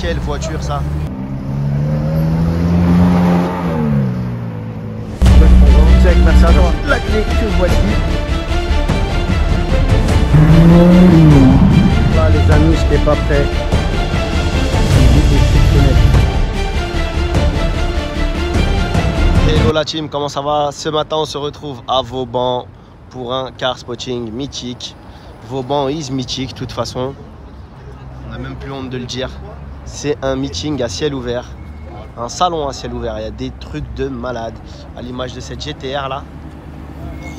Quelle voiture ça! Avec Mercedes, la clé que voici. Là les amis, je n'étais pas prêt. Hello la team, comment ça va? Ce matin on se retrouve à Vauban pour un car spotting mythique. Vauban is mythique de toute façon. On n'a même plus honte de le dire. C'est un meeting à ciel ouvert. Un salon à ciel ouvert. Il y a des trucs de malade. À l'image de cette GTR là.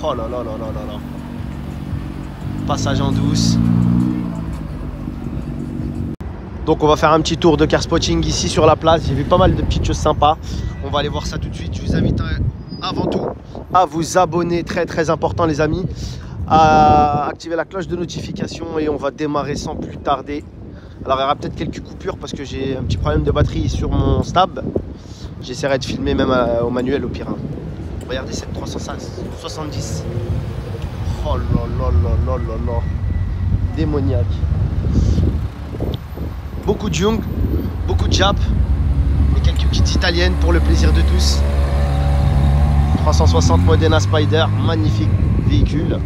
Oh là là là là là là. Passage en douce. Donc on va faire un petit tour de car spotting ici sur la place. J'ai vu pas mal de petites choses sympas. On va aller voir ça tout de suite. Je vous invite avant tout à vous abonner. Très très important les amis. À activer la cloche de notification. Et on va démarrer sans plus tarder. Alors il y aura peut-être quelques coupures parce que j'ai un petit problème de batterie sur mon stab. J'essaierai de filmer même au manuel au pire. Regardez cette 370. Oh là là là là là là. Démoniaque. Beaucoup de Jung, beaucoup de Jap et quelques petites italiennes pour le plaisir de tous. 360 Modena Spider, magnifique véhicule.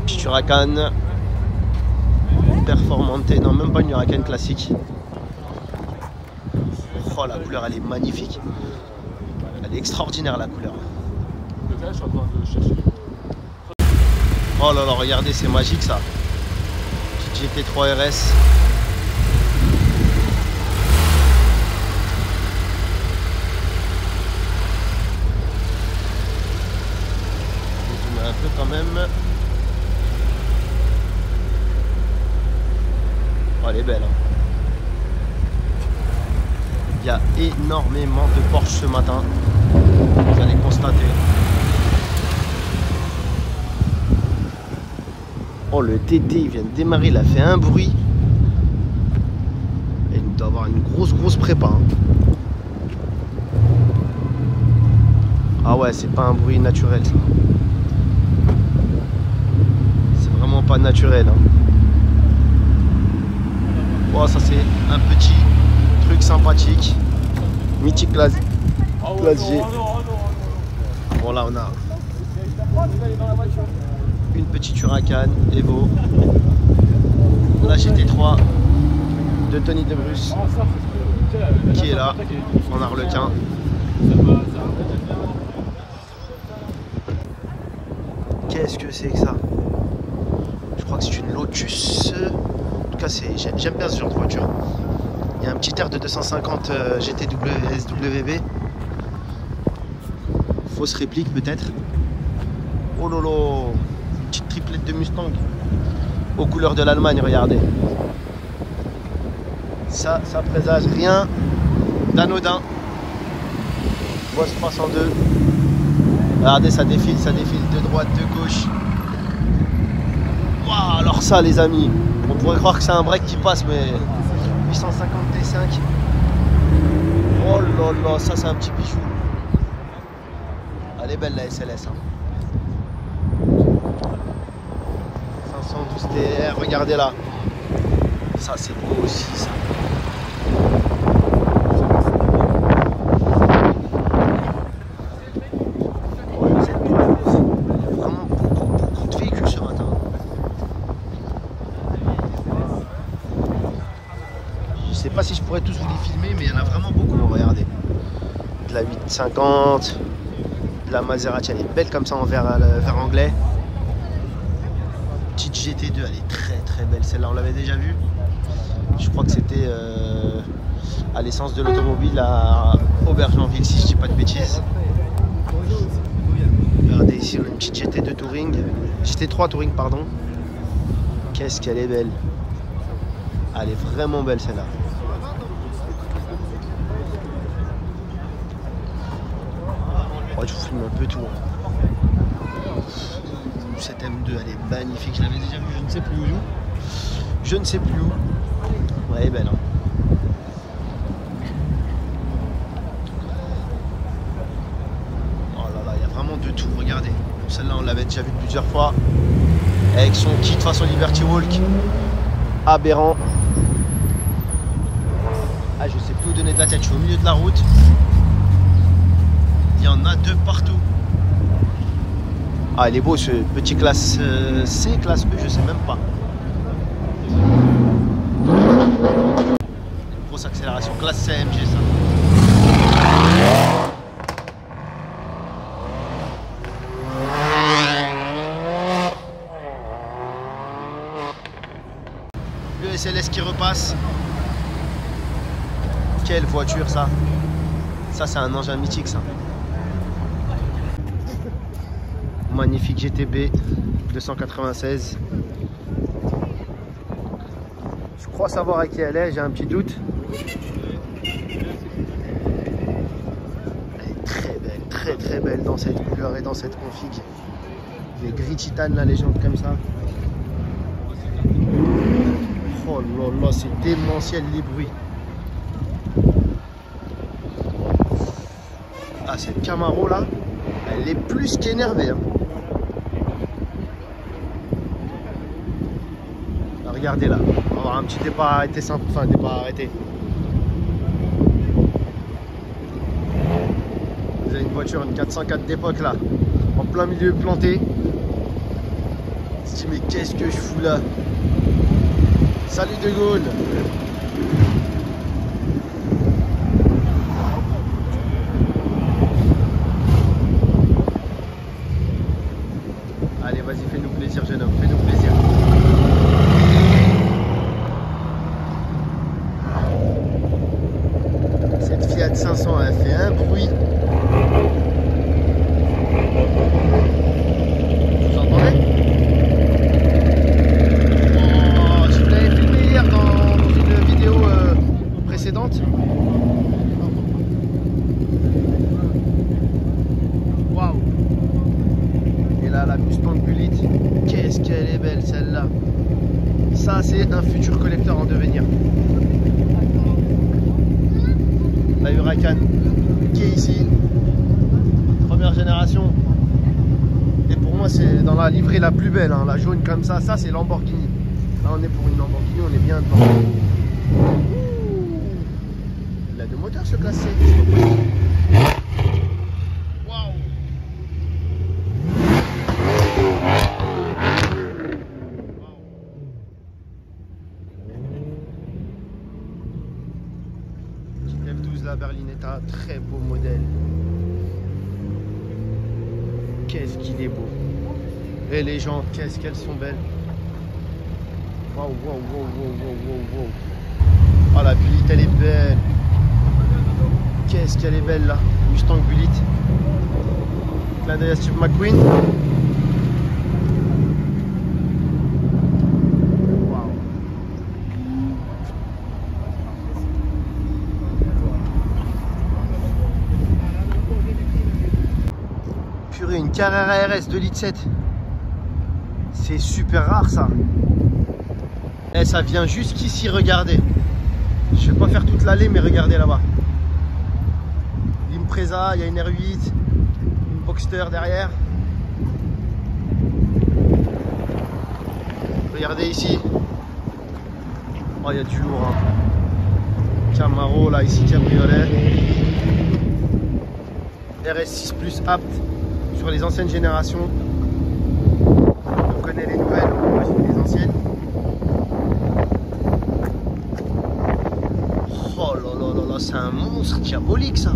Petit Huracan Performante, non même pas une Huracan classique. Oh la couleur elle est magnifique. Elle est extraordinaire la couleur. Oh là là, regardez, c'est magique ça. Petite GT3 RS. Je vais zoomer un peu quand même. Oh, elle est belle. Hein. Il y a énormément de Porsche ce matin. Vous allez constater. Oh, le TT il vient de démarrer, il a fait un bruit. Et il doit avoir une grosse prépa. Hein. Ah ouais, c'est pas un bruit naturel ça. C'est vraiment pas naturel. Hein. Oh, ça c'est un petit truc sympathique. Mythique classe G. Bon là on a une petite Huracan Evo, la GT3 de Tony De Bruce qui est là en Arlequin. Qu'est-ce que c'est que ça? Je crois que c'est une Lotus. En tout cas j'aime bien ce genre de voiture. Il y a un petit air de 250 GTW SWB. Fausse réplique peut-être. Oh lolo, petite triplette de Mustang aux couleurs de l'Allemagne, regardez. Ça présage rien d'anodin. Boss 302. Regardez, ça défile de droite, de gauche. Waouh, alors ça les amis, on pourrait croire que c'est un break qui passe, mais 850 T5. Oh là là, ça c'est un petit bijou. Elle est belle la SLS. Hein. 512 TR, regardez là. Ça c'est beau aussi ça. Vraiment beaucoup de véhicules ce matin. Je sais pas si je pourrais tous vous les filmer, mais il y en a vraiment beaucoup, regardez. De la 850, de la Maserati, elle est belle comme ça en vert anglais. Petite GT2, elle est très belle, celle-là on l'avait déjà vue. Je crois que c'était à l'essence de l'automobile à Aubergenville, si je dis pas de bêtises. Regardez ici, on a une petite GT2 Touring, GT3 Touring pardon. Qu'est-ce qu'elle est belle. Elle est vraiment belle celle-là. Oh, je vous filme un peu tout. Cette M2 elle est magnifique, je l'avais déjà vue, je ne sais plus où. Je ne sais plus où. Ouais, elle est belle. Hein. Oh là là, il y a vraiment de tout, regardez. Celle-là on l'avait déjà vue plusieurs fois. avec son kit façon Liberty Walk aberrant. Ah, je sais plus où donner de la tête, je suis au milieu de la route. Il y en a deux partout. Ah, il est beau ce petit classe C, classe E, je sais même pas. Une grosse accélération, classe CMG ça. Le SLS qui repasse. Quelle voiture ça. Ça c'est un engin mythique ça. Magnifique GTB 296. Je crois savoir à qui elle est, j'ai un petit doute. Elle est très belle dans cette couleur et dans cette config. Les gris titane, la légende comme ça. Oh là là, c'est démentiel les bruits. Ah, cette Camaro là, elle est plus qu'énervée. Hein. Regardez là, on va avoir un petit départ arrêté simple, enfin départ arrêté. Vous avez une voiture, une 404 d'époque là, en plein milieu planté. On se dit mais qu'est-ce que je fous là? Salut De Gaulle. Allez vas-y, fais-nous plaisir jeune homme, fais-nous plaisir. Cette Fiat 500 elle fait un bruit. Vous entendez? Oh, je vous l'avais filmé hier dans une vidéo précédente. Waouh! Et là la Mustang Bullitt, qu'est-ce qu'elle est belle celle-là. Ça c'est un futur collecteur en devenir. La Huracan qui est ici, première génération, et pour moi c'est dans la livrée la plus belle, hein, la jaune comme ça c'est Lamborghini. Là on est pour une Lamborghini, on est bien dedans. Il a deux moteurs ce classe C. Waouh. F12 la Berlinetta, très beau modèle. Qu'est-ce qu'il est beau. Et les jantes, qu'est-ce qu'elles sont belles. Waouh, waouh, waouh, waouh, waouh, waouh. Oh la Bullitt, elle est belle. Qu'est-ce qu'elle est belle là. Mustang Bullitt. Clin d'œil à Steve McQueen. Purée, une Carrera RS 2,7 litres. C'est super rare ça. Et ça vient jusqu'ici, regardez. Je vais pas faire toute l'allée, mais regardez là-bas. L'Impreza, il y a une R8, une Boxster derrière. Regardez ici. Oh, il y a du lourd. Hein. Camaro, là, ici, cabriolet. RS6 Plus apte sur les anciennes générations. On connaît les nouvelles, on connaît les anciennes. Oh là là là là, c'est un monstre diabolique ça.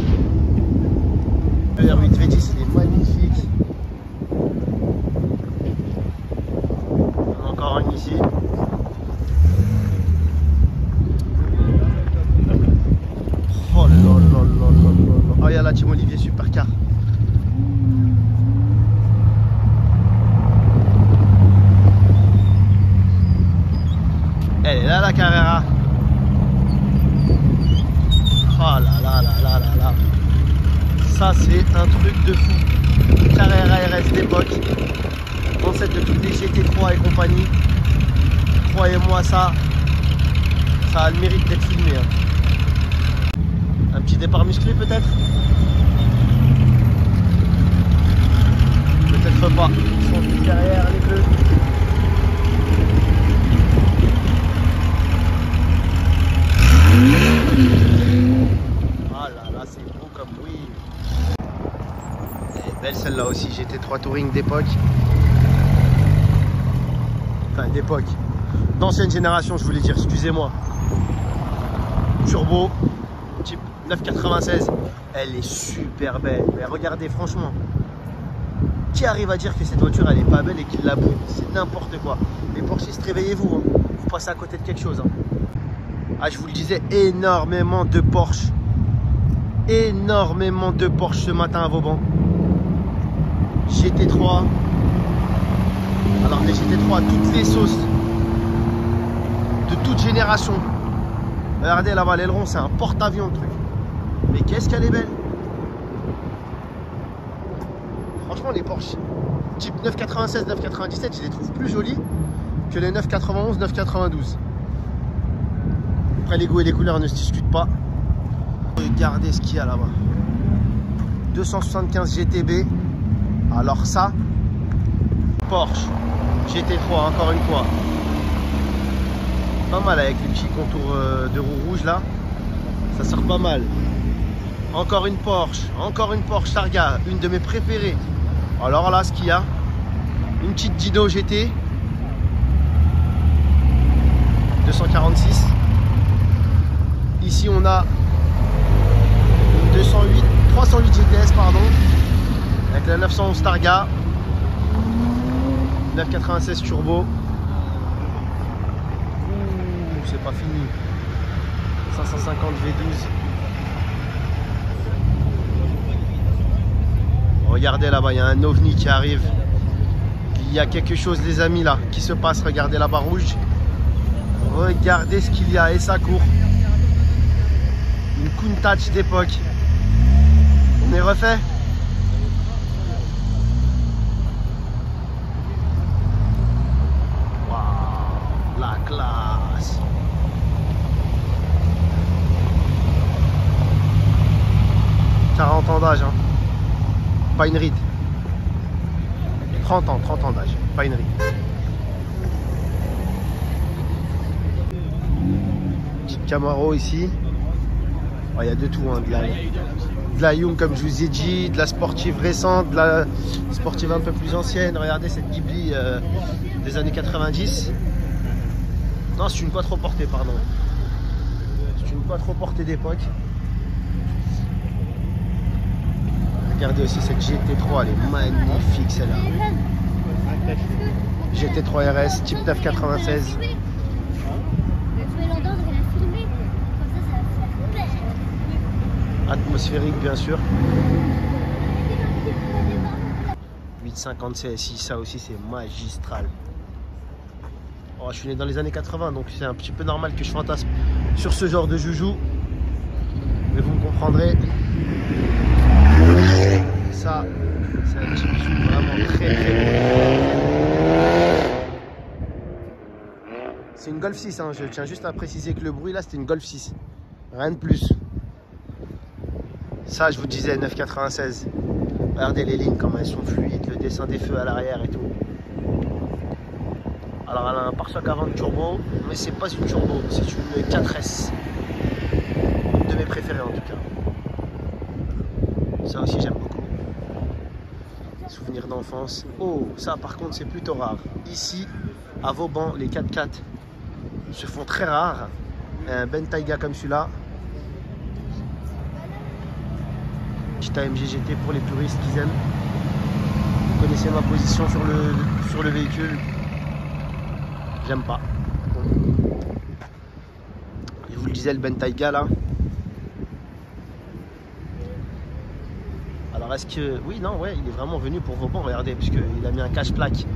Le R8 V10 il est magnifique. Encore un ici. Oh là là là là là là. Oh, il y a la Team Olivier Supercar. Elle est là la Carrera. Oh là là là là là là. Ça c'est un truc de fou. Carrera RS d'époque. Ancêtre de toutes les GT3 et compagnie. Croyez-moi ça a le mérite d'être filmé. Hein. Un petit départ musclé peut-être. Peut-être pas. Son fil derrière les bleus. 3 Touring d'époque. Enfin d'époque. D'ancienne génération je voulais dire, excusez-moi. Turbo, type 996. Elle est super belle. Mais regardez franchement. Qui arrive à dire que cette voiture elle est pas belle et qu'il la boue? C'est n'importe quoi. Les Porschistes, réveillez-vous. Hein. Vous passez à côté de quelque chose. Hein. Ah, je vous le disais, énormément de Porsche. Énormément de Porsche ce matin à Vauban. GT3. Alors les GT3, toutes les sauces. De toute génération. Regardez là-bas, l'aileron, c'est un porte-avions le truc. Mais qu'est-ce qu'elle est belle. Franchement, les Porsche type 996, 997, je les trouve plus jolis que les 991, 992. Après, les goûts et les couleurs ne se discutent pas. Regardez ce qu'il y a là-bas. 275 GTB. Alors ça, Porsche GT3, encore une fois. Pas mal avec les petits contours de roues rouges là. Ça sort pas mal. Encore une Porsche Targa, une de mes préférées. Alors là, ce qu'il y a, une petite Dino GT 246. Ici, on a 308 GTS, pardon, avec la 911 Targa, 996 turbo. Ouh, c'est pas fini. 550 V12. Regardez là-bas, il y a un ovni qui arrive. Il y a quelque chose, les amis, là, qui se passe. Regardez la barre rouge. Regardez ce qu'il y a et ça court. Une Countach d'époque. On est refait. Waouh, la classe. « 40 ans d'âge, hein. Pas une ride. 30 ans d'âge, pas une ride. Petite Camaro ici. Il y a de tout, hein. De la Young comme je vous ai dit, de la sportive récente, de la sportive un peu plus ancienne. Regardez cette Ghibli des années 90. Non, c'est une quattro portée, pardon. C'est une quattro portée d'époque. Regardez aussi cette GT3, elle est magnifique celle-là. GT3 RS type 996. Atmosphérique bien sûr. 850 CSI, ça aussi c'est magistral. Oh, je suis né dans les années 80, donc c'est un petit peu normal que je fantasme sur ce genre de joujou. Mais vous me comprendrez. Ça, c'est un petit bijou vraiment très beau. C'est une Golf 6, hein. Je tiens juste à préciser que le bruit là c'était une Golf 6. Rien de plus. Ça, je vous disais, 996. Regardez les lignes, comment elles sont fluides, le dessin des feux à l'arrière et tout. Alors, elle a un pare-choc avant de turbo, mais c'est pas une turbo, c'est une 4S. Une de mes préférées en tout cas. Ça aussi, j'aime beaucoup. Souvenirs d'enfance. Oh, ça par contre, c'est plutôt rare. Ici, à Vauban, les 4x4 se font très rares. Un Bentayga comme celui-là. Petit AMG GT pour les touristes qu'ils aiment. Vous connaissez ma position sur le véhicule. J'aime pas. Je vous le disais, le Bentayga là. Alors est-ce que... Oui, non, ouais, il est vraiment venu pour Vauban, regardez, parce qu'il a mis un cache-plaque.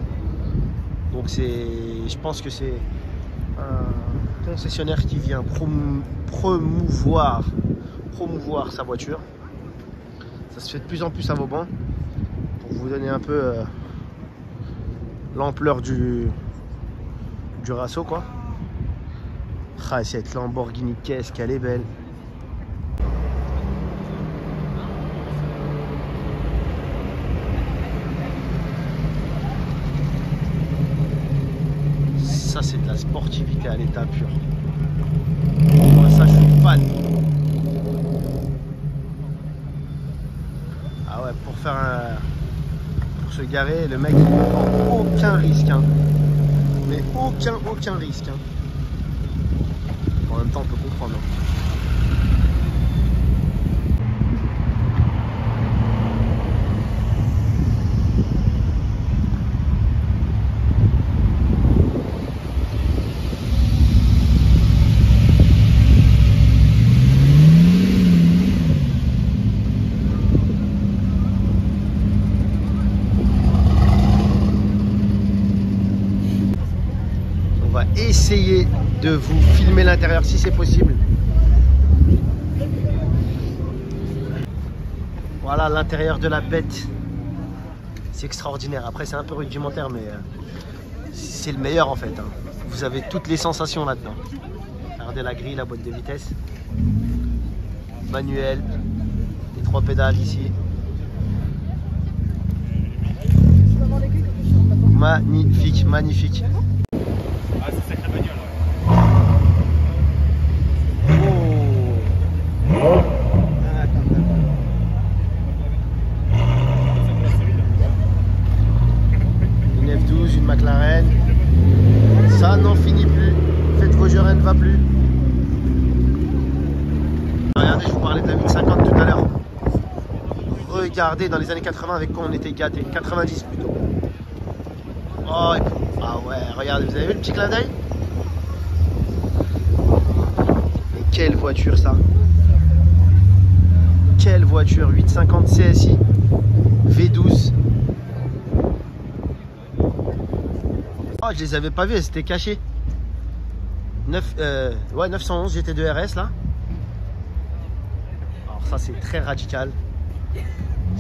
Donc c'est... Je pense que c'est un concessionnaire qui vient promouvoir sa voiture. Ça se fait de plus en plus à Vauban. Pour vous donner un peu l'ampleur du Rasso, quoi. Ah, cette Lamborghini, qu'est-ce qu'elle est belle. Ça, c'est de la sportivité à l'état pur. Moi, ça, je suis fan. se garer. Le mec, il ne prend aucun risque. Hein. Mais aucun risque. Hein. En même temps, on peut comprendre. Hein. Essayez de vous filmer l'intérieur si c'est possible. Voilà l'intérieur de la bête. C'est extraordinaire. Après c'est un peu rudimentaire mais c'est le meilleur en fait. Hein. Vous avez toutes les sensations là-dedans. Regardez la grille, la boîte de vitesse. Manuel. Les 3 pédales ici. Magnifique, magnifique. Ah, c'est sacré bagnole, ouais. Une F12, une McLaren. Ça n'en finit plus. Faites vos jeux, rien ne va plus. Regardez, je vous parlais de la 1050 tout à l'heure. Regardez dans les années 80 avec quoi on était gâtés. 90 plutôt. Oh, ah ouais, regardez, vous avez vu le petit clin d'œil? Et quelle voiture ça! Quelle voiture! 850 CSI V12. Oh, je les avais pas vus, elles étaient cachées. 911 GT2 RS là. Alors ça c'est très radical.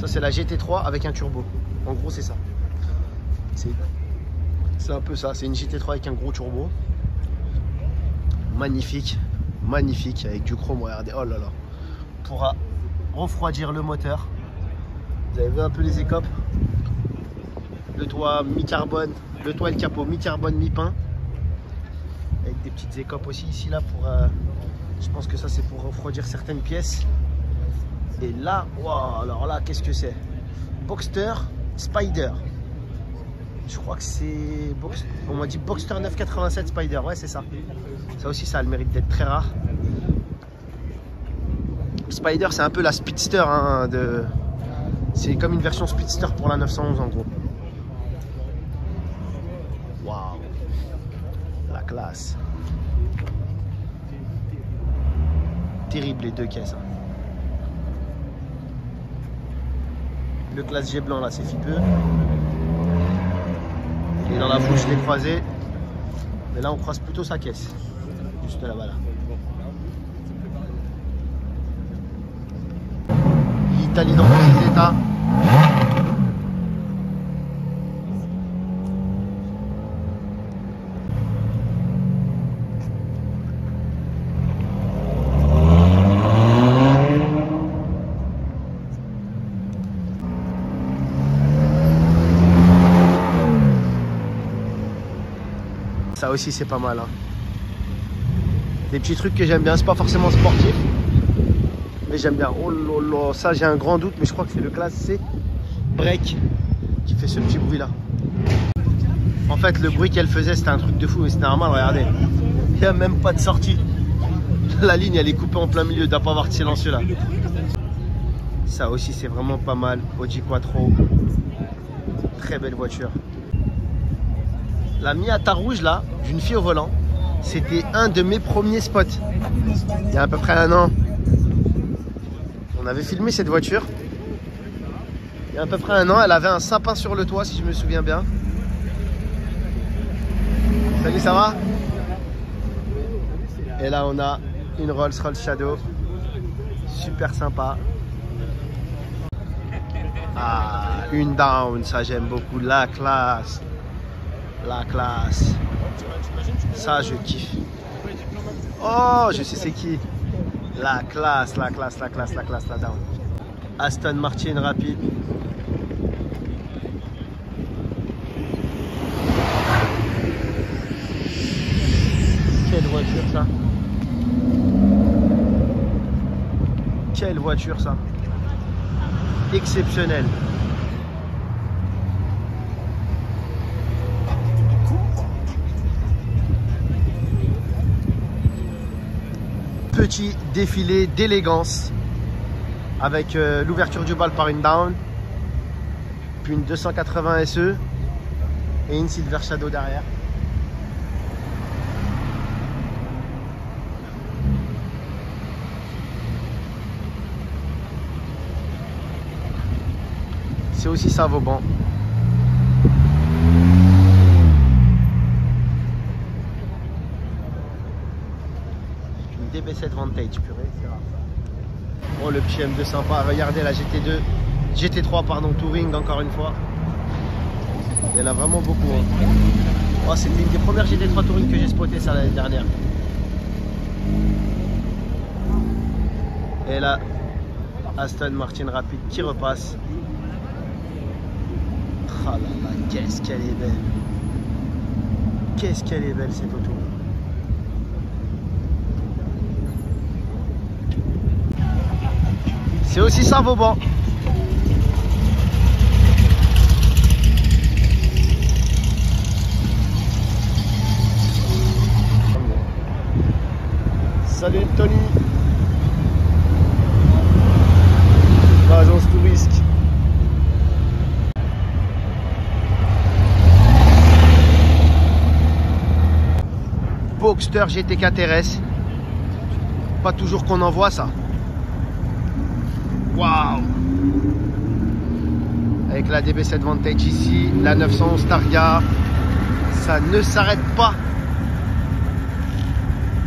Ça c'est la GT3 avec un turbo. En gros c'est ça. C'est un peu ça, c'est une GT3 avec un gros turbo. Magnifique, magnifique, avec du chrome, regardez, oh là là. Pourra refroidir le moteur. Vous avez vu un peu les écopes. Le toit mi-carbone, le toit et le capot mi-carbone, mi-peint. Avec des petites écopes aussi ici, là, pour... je pense que ça, c'est pour refroidir certaines pièces. Et là, wow, alors là, qu'est-ce que c'est? Boxster Spider. Je crois que c'est... On m'a dit Boxster 987 Spider. Ouais, c'est ça. Ça aussi, ça a le mérite d'être très rare. Spider, c'est un peu la Speedster. Hein, c'est comme une version Speedster pour la 911 en gros. Waouh. La classe. Terrible les deux caisses. Hein. Le classe G blanc là, c'est fipeux. Et dans la foule, je l'ai croisé. Mais là, on croise plutôt sa caisse. Juste là-bas, là. L'Italie dans tous ses états. Ça aussi c'est pas mal hein. Des petits trucs que j'aime bien, c'est pas forcément sportif mais j'aime bien. Oh là là, ça j'ai un grand doute mais je crois que c'est le classe C break qui fait ce petit bruit là. En fait le bruit qu'elle faisait c'était un truc de fou mais c'était normal, regardez. Il n'y a même pas de sortie. La ligne elle est coupée en plein milieu, doit pas avoir de silencieux là. Ça aussi c'est vraiment pas mal. Audi Quattro. Très belle voiture. La Miata rouge là, d'une fille au volant, c'était un de mes premiers spots. Il y a à peu près un an. On avait filmé cette voiture. Il y a à peu près un an, elle avait un sapin sur le toit si je me souviens bien. Salut, ça va? Et là on a une Rolls-Royce Shadow. Super sympa. Ah, une down, ça j'aime beaucoup, la classe. La classe. Ça je kiffe. Oh je sais c'est qui. La classe, la classe, la classe, la classe, la down. Aston Martin rapide. Quelle voiture ça. Quelle voiture ça. Exceptionnelle. petit défilé d'élégance avec l'ouverture du bal par une down, puis une 280 SE et une Silver Shadow derrière. C'est aussi ça Vauban. Une DB7 Vantage, purée, c'est rare ça. Oh le petit M2 sympa, regardez la GT3 pardon, Touring encore une fois. Il y en a vraiment beaucoup. Hein. Oh, c'est une des premières GT3 Touring que j'ai spoté ça l'année dernière. Et là, Aston Martin rapide qui repasse. Oh là là, qu'est-ce qu'elle est belle. Qu'est-ce qu'elle est belle cette auto. C'est aussi ça Vauban. Salut Tony. Agence Tourisque. Boxster GT4 RS. Pas toujours qu'on en voit ça. Waouh! Avec la DB7 Vantage ici, la 911 Targa, ça ne s'arrête pas.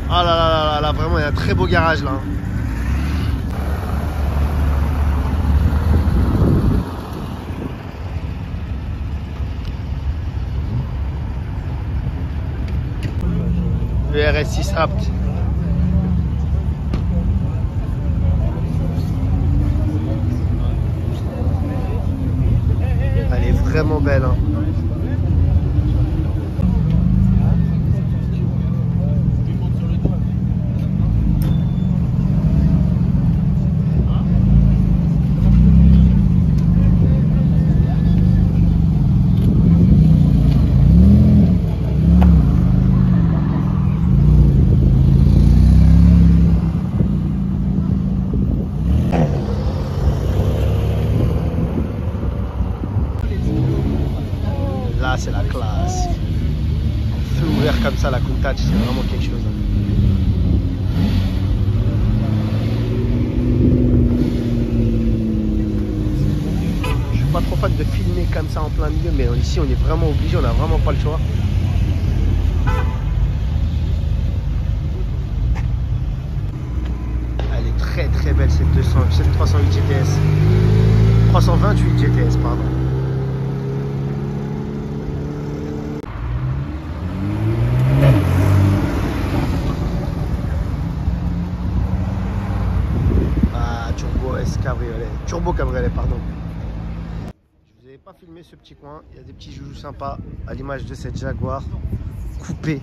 Ah là là là là, vraiment il y a un très beau garage là. Le RS6 Apt. Elle est vraiment belle. Hein. C'est la classe. Feu ouvert comme ça, la Countach, c'est vraiment quelque chose. Je suis pas trop fan de filmer comme ça en plein milieu, mais ici on est vraiment obligé, on n'a vraiment pas le choix. Elle est très très belle cette 308 GTS. 328 GTS, pardon. Turbo cabriolet, pardon. Je vous avais pas filmé ce petit coin. Il y a des petits joujoux sympas à l'image de cette Jaguar coupée.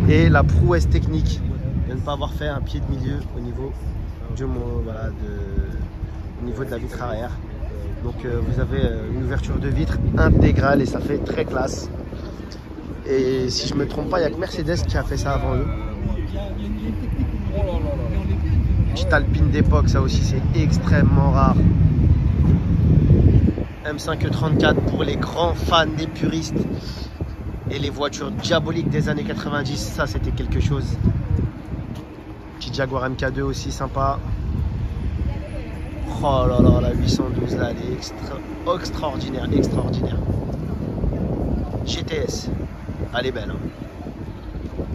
Et la prouesse technique de ne pas avoir fait un pied de milieu au niveau au niveau de la vitre arrière. Donc vous avez une ouverture de vitre intégrale et ça fait très classe. Et si je me trompe pas, il n'y a que Mercedes qui a fait ça avant eux. Petite Alpine d'époque, ça aussi c'est extrêmement rare. M5 E34 pour les grands fans, des puristes. Et les voitures diaboliques des années 90, ça c'était quelque chose. Petite Jaguar MK2 aussi sympa. Oh là là, la 812 là, elle est extraordinaire, extraordinaire. GTS, elle est belle. Hein.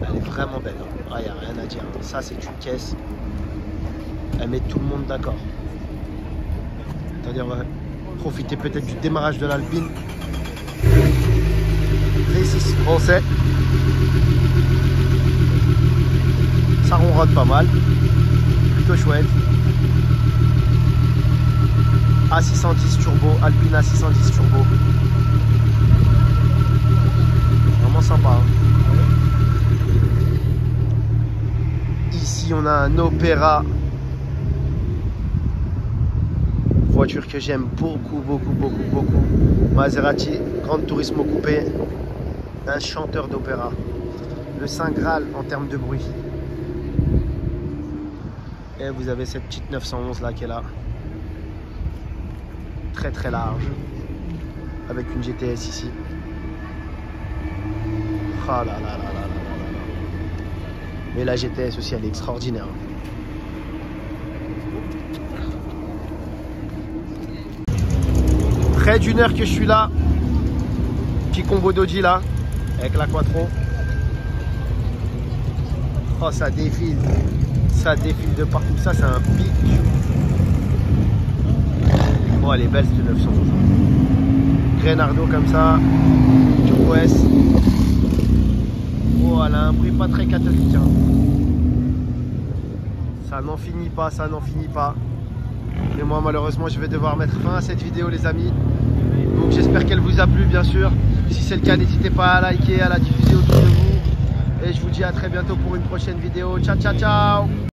Elle est vraiment belle. Il n'y a rien à dire. Ça c'est une caisse. Elle met tout le monde d'accord. C'est-à-dire, profiter peut-être du démarrage de l'Alpine. V6 français. Ça ronronne pas mal. Plutôt chouette. A610 turbo, Alpine A610 turbo. Vraiment sympa. Hein. Ici, on a un Opera. Voiture que j'aime beaucoup, beaucoup, beaucoup, beaucoup. Maserati Gran Turismo Coupé, un chanteur d'opéra. Le Saint Graal en termes de bruit. Et vous avez cette petite 911 là qui est là. Très très large. Avec une GTS ici. Oh là là là là là là là. Mais la GTS aussi elle est extraordinaire. Près d'une heure que je suis là. Petit combo d'Audi là. Avec la Quattro. Oh ça défile. Ça défile de partout. Ça c'est un pic. Oh elle est belle cette 911. Grenardo comme ça. Turbo S. Oh elle a un bruit pas très catholique. Hein. Ça n'en finit pas, ça n'en finit pas. Et moi malheureusement je vais devoir mettre fin à cette vidéo les amis. Donc j'espère qu'elle vous a plu bien sûr. Si c'est le cas n'hésitez pas à liker, à la diffuser autour de vous. Et je vous dis à très bientôt pour une prochaine vidéo. Ciao ciao ciao.